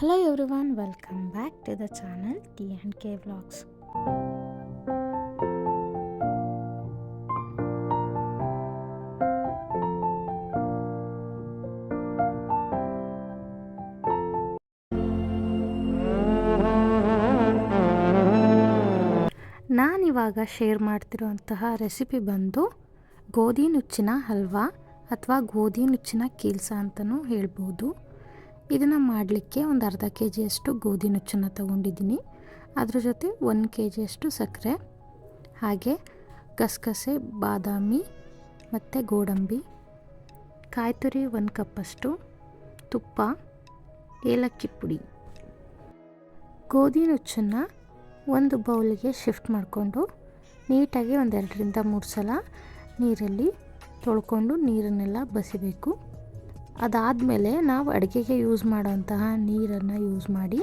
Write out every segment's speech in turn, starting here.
Hello everyone, welcome back to the channel T&K Vlogs. ನಾನಿವಾಗ share ಮಾಡ್ತಿರುವಂತಹ recipe ಬಂದು ಗೋಧಿ ನುಚ್ಚಿನ ಹಲ್ವಾ ಅಥವಾ ಗೋಧಿ ನುಚ್ಚಿನ ಕೀಲ್ಸ ಅಂತಲೂ ಹೇಳ್ಬೋದು. ಇದನ್ನು ಮಾಡಲಿಕ್ಕೆ ಒಂದು ಅರ್ಧ ಕೆ ಜಿಯಷ್ಟು ಗೋಧಿ ನುಚ್ಚನ್ನು ತಗೊಂಡಿದ್ದೀನಿ. ಅದ್ರ ಜೊತೆ 1 ಕೆ ಜಿಯಷ್ಟು ಸಕ್ಕರೆ, ಹಾಗೆ ಗಸಗಸೆ, ಬಾದಾಮಿ ಮತ್ತು ಗೋಡಂಬಿ, ಕಾಯಿ ತುರಿ 1 ಕಪ್ಪಷ್ಟು, ತುಪ್ಪ, ಏಲಕ್ಕಿ ಪುಡಿ. ಗೋಧಿ ನುಚ್ಚನ್ನು ಒಂದು ಬೌಲಿಗೆ ಶಿಫ್ಟ್ ಮಾಡಿಕೊಂಡು ನೀಟಾಗಿ 2 ರಿಂದ 3 ಸಲ ನೀರಲ್ಲಿ ತೊಳ್ಕೊಂಡು ನೀರನ್ನೆಲ್ಲ ಬಸಿಬೇಕು. ಅದಾದಮೇಲೆ ನಾವು ಅಡುಗೆಗೆ ಯೂಸ್ ಮಾಡೋಂತಹ ನೀರನ್ನು ಯೂಸ್ ಮಾಡಿ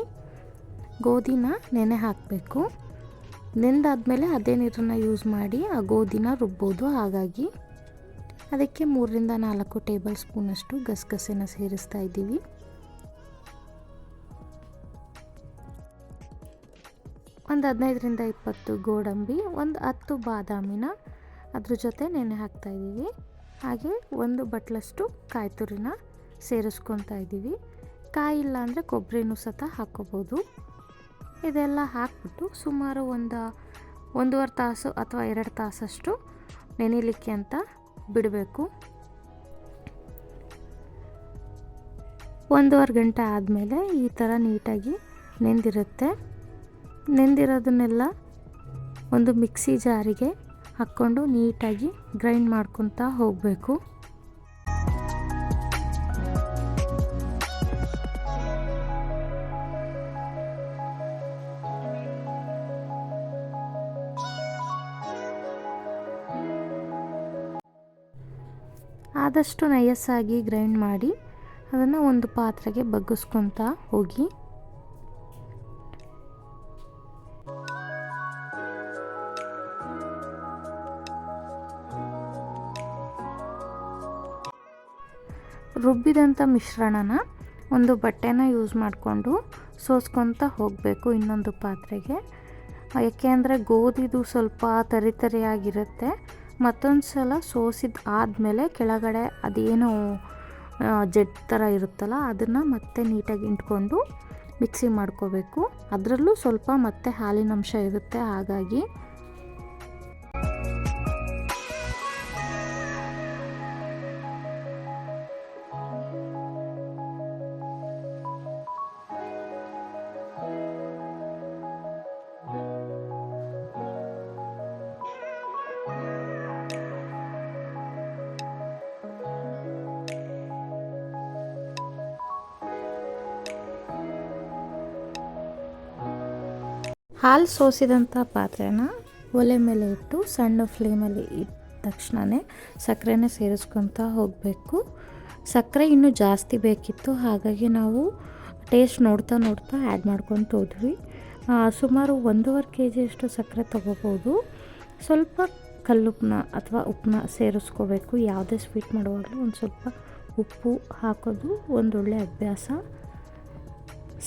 ಗೋಧಿನ ನೆನೆ ಹಾಕಬೇಕು. ನೆಂದಾದಮೇಲೆ ಅದೇ ನೀರನ್ನು ಯೂಸ್ ಮಾಡಿ ಆ ಗೋಧಿನ ರುಬ್ಬೋದು. ಹಾಗಾಗಿ ಅದಕ್ಕೆ 3 ರಿಂದ 4 ಟೇಬಲ್ ಸ್ಪೂನಷ್ಟು ಗಸಗಸೆನ ಸೇರಿಸ್ತಾ ಇದ್ದೀವಿ. ಒಂದು 15 ರಿಂದ 20 ಗೋಡಂಬಿ, ಒಂದು 10 ಬಾದಾಮಿನ ಅದ್ರ ಜೊತೆ ನೆನೆ ಹಾಕ್ತಾ ಇದ್ದೀವಿ. ಹಾಗೆ 1 ಬಟ್ಲಷ್ಟು ಕಾಯಿ ತುರಿನ ಸೇರಿಸ್ಕೊತಾ ಇದ್ದೀವಿ. ಕಾಯಿ ಇಲ್ಲ ಅಂದರೆ ಕೊಬ್ಬರಿನೂ ಸಹ ಹಾಕ್ಕೋಬೋದು. ಇದೆಲ್ಲ ಹಾಕ್ಬಿಟ್ಟು ಸುಮಾರು 1.5 ತಾಸು ಅಥವಾ 2 ತಾಸಷ್ಟು ನೆನೆಯಲಿಕ್ಕೆ ಅಂತ ಬಿಡಬೇಕು. 1.5 ಗಂಟೆ ಆದಮೇಲೆ ಈ ಥರ ನೀಟಾಗಿ ನೆಂದಿರುತ್ತೆ. ನೆಂದಿರೋದನ್ನೆಲ್ಲ ಒಂದು ಮಿಕ್ಸಿ ಜಾರಿಗೆ ಹಾಕ್ಕೊಂಡು ನೀಟಾಗಿ ಗ್ರೈಂಡ್ ಮಾಡ್ಕೊತಾ ಹೋಗಬೇಕು. ಆದಷ್ಟು ನಯಸ್ಸಾಗಿ ಗ್ರೈಂಡ್ ಮಾಡಿ ಅದನ್ನು ಒಂದು ಪಾತ್ರೆಗೆ ಬಗ್ಗಿಸ್ಕೊತಾ ಹೋಗಿ. ರುಬ್ಬಿದಂಥ ಮಿಶ್ರಣನ ಒಂದು ಬಟ್ಟೆನ ಯೂಸ್ ಮಾಡಿಕೊಂಡು ಸೋಸ್ಕೊತಾ ಹೋಗಬೇಕು ಇನ್ನೊಂದು ಪಾತ್ರೆಗೆ. ಯಾಕೆಂದರೆ ಗೋಧಿದು ಸ್ವಲ್ಪ ತರಿತರಿಯಾಗಿರುತ್ತೆ. ಮತ್ತೊಂದು ಸಲ ಸೋಸಿದ ಆದಮೇಲೆ ಕೆಳಗಡೆ ಅದೇನೋ ಜೆಡ್ ಥರ ಇರುತ್ತಲ್ಲ ಅದನ್ನು ಮತ್ತೆ ನೀಟಾಗಿ ಇಟ್ಕೊಂಡು ಮಿಕ್ಸಿ ಮಾಡ್ಕೋಬೇಕು. ಅದರಲ್ಲೂ ಸ್ವಲ್ಪ ಮತ್ತೆ ಹಾಲಿನ ಅಂಶ ಇರುತ್ತೆ. ಹಾಗಾಗಿ ಹಾಲು ಸೋಸಿದಂಥ ಪಾತ್ರೆನ ಒಲೆ ಮೇಲೆ ಇಟ್ಟು ಸಣ್ಣ ಫ್ಲೇಮಲ್ಲಿ ಇಟ್ಟ ತಕ್ಷಣವೇ ಸಕ್ಕರೆನ ಸೇರಿಸ್ಕೊತಾ ಹೋಗಬೇಕು. ಸಕ್ಕರೆ ಇನ್ನೂ ಜಾಸ್ತಿ ಬೇಕಿತ್ತು, ಹಾಗಾಗಿ ನಾವು ಟೇಸ್ಟ್ ನೋಡ್ತಾ ಆ್ಯಡ್ ಮಾಡ್ಕೊತ ಹೋದ್ವಿ. ಸುಮಾರು 1.5 ಕೆ ಜಿಯಷ್ಟು ಸಕ್ಕರೆ ತೊಗೋಬೋದು. ಸ್ವಲ್ಪ ಕಲ್ಲುಪ್ಪನ್ನ ಅಥವಾ ಉಪ್ಪನ್ನ ಸೇರಿಸ್ಕೋಬೇಕು. ಯಾವುದೇ ಸ್ವೀಟ್ ಮಾಡುವಾಗಲೂ ಒಂದು ಸ್ವಲ್ಪ ಉಪ್ಪು ಹಾಕೋದು ಒಂದೊಳ್ಳೆ ಅಭ್ಯಾಸ.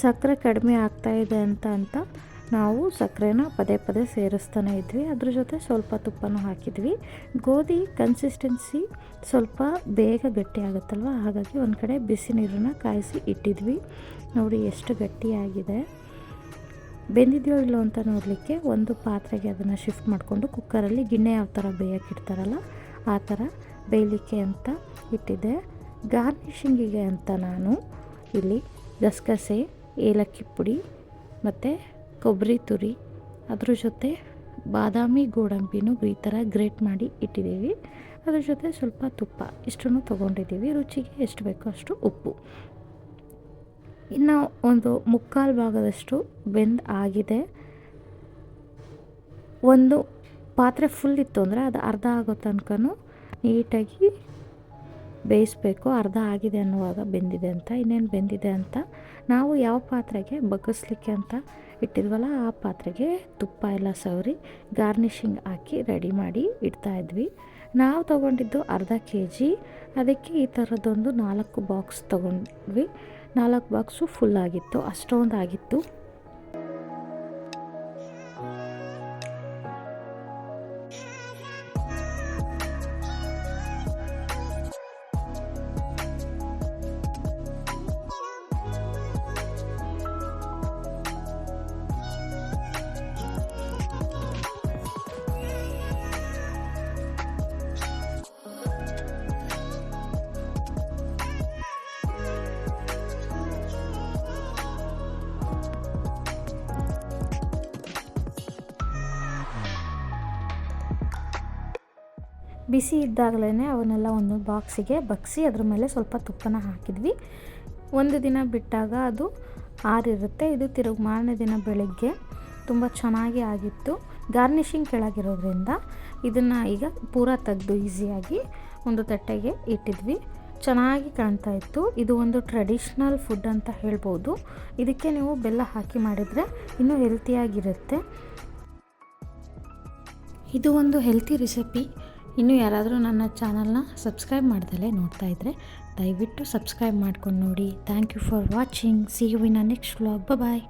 ಸಕ್ಕರೆ ಕಡಿಮೆ ಆಗ್ತಾಯಿದೆ ಅಂತ ನಾವು ಸಕ್ಕರೆನ ಪದೇ ಸೇರಿಸ್ತಾನೆ ಇದ್ವಿ. ಅದ್ರ ಜೊತೆ ಸ್ವಲ್ಪ ತುಪ್ಪನೂ ಹಾಕಿದ್ವಿ. ಗೋಧಿ ಕನ್ಸಿಸ್ಟೆನ್ಸಿ ಸ್ವಲ್ಪ ಬೇಗ ಗಟ್ಟಿ ಆಗುತ್ತಲ್ವ, ಹಾಗಾಗಿ ಒಂದು ಕಡೆ ಬಿಸಿ ನೀರನ್ನು ಕಾಯಿಸಿ ಇಟ್ಟಿದ್ವಿ. ನೋಡಿ ಎಷ್ಟು ಗಟ್ಟಿಯಾಗಿದೆ. ಬೆಂದಿದೆಯೋ ಇಲ್ಲೋ ಅಂತ ನೋಡಲಿಕ್ಕೆ ಒಂದು ಪಾತ್ರೆಗೆ ಅದನ್ನು ಶಿಫ್ಟ್ ಮಾಡಿಕೊಂಡು ಕುಕ್ಕರಲ್ಲಿ ಗಿಣ್ಣೆ ಯಾವ ಥರ ಬೇಯಕ್ಕಿಡ್ತಾರಲ್ಲ ಆ ಥರ ಬೇಯಲಿಕ್ಕೆ ಅಂತ ಇಟ್ಟಿದ್ದೆ. ಗಾರ್ನಿಷಿಂಗಿಗೆ ಅಂತ ನಾನು ಇಲ್ಲಿ ಗಸಗಸೆ, ಏಲಕ್ಕಿ ಪುಡಿ ಮತ್ತು ಕೊಬ್ಬರಿ ತುರಿ, ಅದ್ರ ಜೊತೆ ಬಾದಾಮಿ, ಗೋಡಂಬಿನೂ ಈ ಥರ ಗ್ರೇಟ್ ಮಾಡಿ ಇಟ್ಟಿದ್ದೀವಿ. ಅದ್ರ ಜೊತೆ ಸ್ವಲ್ಪ ತುಪ್ಪ ಇಷ್ಟನ್ನು ತೊಗೊಂಡಿದ್ದೀವಿ. ರುಚಿಗೆ ಎಷ್ಟು ಬೇಕೋ ಅಷ್ಟು ಉಪ್ಪು. ಇನ್ನು ಒಂದು 3/4 ಭಾಗದಷ್ಟು ಬೆಂದ್ ಆಗಿದೆ. ಒಂದು ಪಾತ್ರೆ ಫುಲ್ ಇತ್ತು ಅಂದರೆ ಅದು ಅರ್ಧ ಆಗೋ ತನಕನೂ ನೀಟಾಗಿ ಬೇಯಿಸಬೇಕು. ಅರ್ಧ ಆಗಿದೆ ಅನ್ನುವಾಗ ಬೆಂದಿದೆ ಅಂತ, ಇನ್ನೇನು ಬೆಂದಿದೆ ಅಂತ ನಾವು ಯಾವ ಪಾತ್ರೆಗೆ ಬಗ್ಗಿಸ್ಲಿಕ್ಕೆ ಅಂತ ಇಟ್ಟಿದ್ವಲ್ಲ ಆ ಪಾತ್ರೆಗೆ ತುಪ್ಪ ಎಲ್ಲ ಸವರಿ ಗಾರ್ನಿಷಿಂಗ್ ಹಾಕಿ ರೆಡಿ ಮಾಡಿ ಇಡ್ತಾಯಿದ್ವಿ. ನಾವು ತೊಗೊಂಡಿದ್ದು ಅರ್ಧ ಕೆ ಜಿ. ಅದಕ್ಕೆ ಈ ಥರದ್ದೊಂದು 4 ಬಾಕ್ಸ್ ತೊಗೊಂಡ್ವಿ. 4 ಬಾಕ್ಸು ಫುಲ್ ಆಗಿತ್ತು, ಅಷ್ಟೊಂದು ಆಗಿತ್ತು. ಬಿಸಿ ಇದ್ದಾಗಲೇ ಅವನ್ನೆಲ್ಲ ಒಂದು ಬಾಕ್ಸಿಗೆ ಬಗ್ಸಿ ಅದ್ರ ಮೇಲೆ ಸ್ವಲ್ಪ ತುಪ್ಪನ ಹಾಕಿದ್ವಿ. ಒಂದು ದಿನ ಬಿಟ್ಟಾಗ ಅದು ಆರಿರುತ್ತೆ. ಇದು ತಿರುಗಿ ಮಾರನೇ ದಿನ ಬೆಳಗ್ಗೆ ತುಂಬ ಚೆನ್ನಾಗಿ ಆಗಿತ್ತು. ಗಾರ್ನಿಷಿಂಗ್ ಕೆಳಗಿರೋದ್ರಿಂದ ಇದನ್ನು ಈಗ ಪೂರ ತೆಗೆದು ಈಸಿಯಾಗಿ ಒಂದು ತಟ್ಟೆಗೆ ಇಟ್ಟಿದ್ವಿ. ಚೆನ್ನಾಗಿ ಕಾಣ್ತಾ ಇತ್ತು. ಇದು ಒಂದು ಟ್ರೆಡಿಷ್ನಲ್ ಫುಡ್ ಅಂತ ಹೇಳ್ಬೋದು. ಇದಕ್ಕೆ ನೀವು ಬೆಲ್ಲ ಹಾಕಿ ಮಾಡಿದರೆ ಇನ್ನೂ ಹೆಲ್ತಿಯಾಗಿರುತ್ತೆ. ಇದು ಒಂದು ಹೆಲ್ತಿ ರೆಸಿಪಿ. ಇನ್ನೂ ಯಾರಾದರೂ ನನ್ನ ಚಾನಲ್ನ ಸಬ್ಸ್ಕ್ರೈಬ್ ಮಾಡ್ದಲೇ ನೋಡ್ತಾ ಇದ್ದರೆ ದಯವಿಟ್ಟು ಸಬ್ಸ್ಕ್ರೈಬ್ ಮಾಡ್ಕೊಂಡು ನೋಡಿ. Thank you for watching. See you in a next vlog. Bye.